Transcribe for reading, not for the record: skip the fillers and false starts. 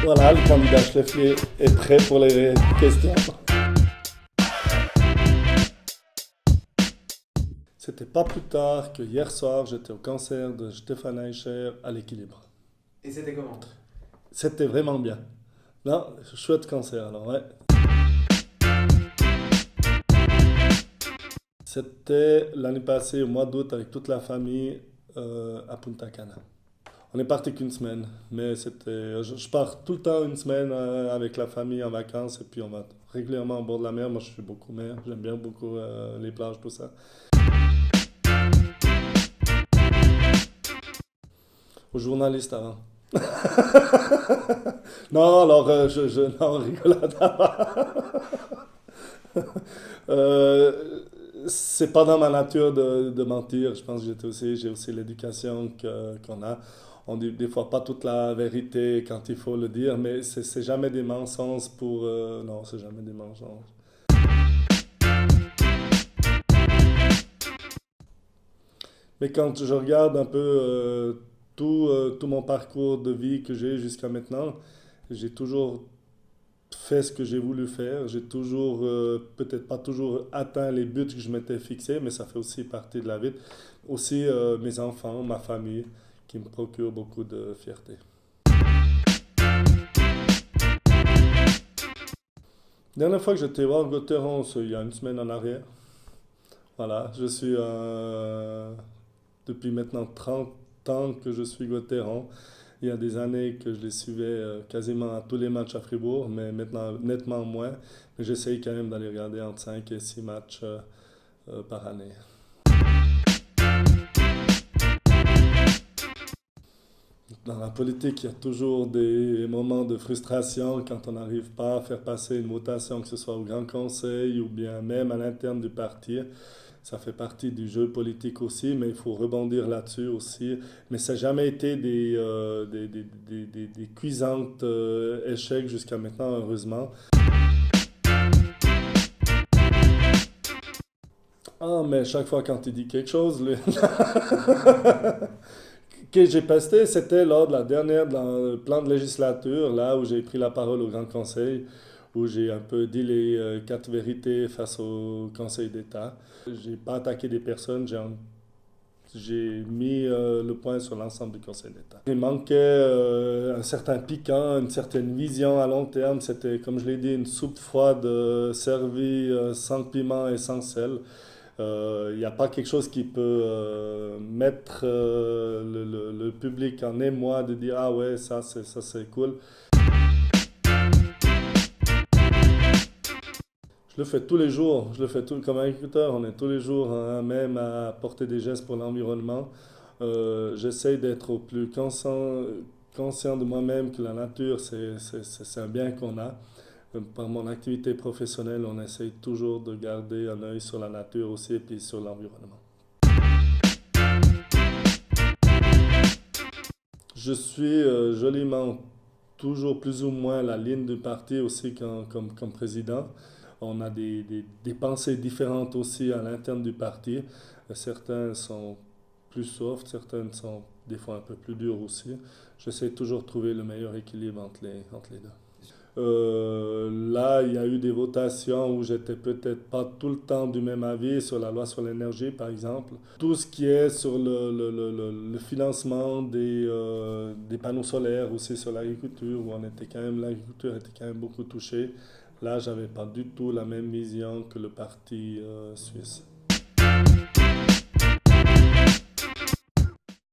Voilà, le candidat Schleffler est prêt pour les questions. C'était pas plus tard que hier soir, j'étais au concert de Stéphane Eicher à l'Équilibre. Et c'était comment? C'était vraiment bien. Non, chouette concert alors, ouais. C'était l'année passée au mois d'août avec toute la famille à Punta Cana. On est parti qu'une semaine, mais je pars tout le temps une semaine avec la famille en vacances et puis on va régulièrement au bord de la mer. Moi je suis beaucoup mer, j'aime bien beaucoup les plages, tout ça. Aux journalistes avant. Non, alors non, rigolade. C'est pas dans ma nature de mentir. Je pense que j'ai aussi l'éducation qu'on a. On dit des fois pas toute la vérité quand il faut le dire, mais c'est jamais des mensonges pour. Non, c'est jamais des mensonges. Mais quand je regarde un peu tout mon parcours de vie que j'ai jusqu'à maintenant, j'ai toujours fait ce que j'ai voulu faire. J'ai toujours, peut-être pas toujours atteint les buts que je m'étais fixés, mais ça fait aussi partie de la vie. Aussi mes enfants, ma famille, qui me procurent beaucoup de fierté. La dernière fois que j'étais voir Gauthieron, c'est il y a une semaine en arrière. Voilà, je suis depuis maintenant 30 ans que je suis Gauthieron. Il y a des années que je les suivais quasiment à tous les matchs à Fribourg, mais maintenant nettement moins. Mais j'essaye quand même d'aller regarder entre 5 et 6 matchs par année. Dans la politique, il y a toujours des moments de frustration quand on n'arrive pas à faire passer une votation, que ce soit au Grand Conseil ou bien même à l'interne du parti. Ça fait partie du jeu politique aussi, mais il faut rebondir là-dessus aussi. Mais ça n'a jamais été des cuisantes échecs jusqu'à maintenant, heureusement. Ah, mais chaque fois quand il dit quelque chose, que j'ai posté, c'était lors de la dernière dans le plan de législature, là où j'ai pris la parole au Grand Conseil, où j'ai un peu dit les 4 vérités face au Conseil d'État. J'ai pas attaqué des personnes, j'ai mis le point sur l'ensemble du Conseil d'État. Il manquait un certain piquant, une certaine vision à long terme. C'était, comme je l'ai dit, une soupe froide servie sans piment et sans sel. Il n'y a pas quelque chose qui peut mettre le public en émoi de dire ah ouais, ça c'est cool. Je le fais tous les jours, comme agriculteur, on est tous les jours même à porter des gestes pour l'environnement. J'essaie d'être au plus conscient de moi-même que la nature, c'est un bien qu'on a. Par mon activité professionnelle, on essaye toujours de garder un œil sur la nature aussi et puis sur l'environnement. Je suis joliment toujours plus ou moins la ligne du parti aussi comme président. On a des pensées différentes aussi à l'interne du parti. Certains sont plus soft, certaines sont des fois un peu plus dures aussi. J'essaie toujours de trouver le meilleur équilibre entre les deux. Là, il y a eu des votations où j'étais peut-être pas tout le temps du même avis sur la loi sur l'énergie, par exemple. Tout ce qui est sur le financement des panneaux solaires, aussi sur l'agriculture, où l'agriculture était quand même beaucoup touchée. Là, j'avais pas du tout la même vision que le parti suisse.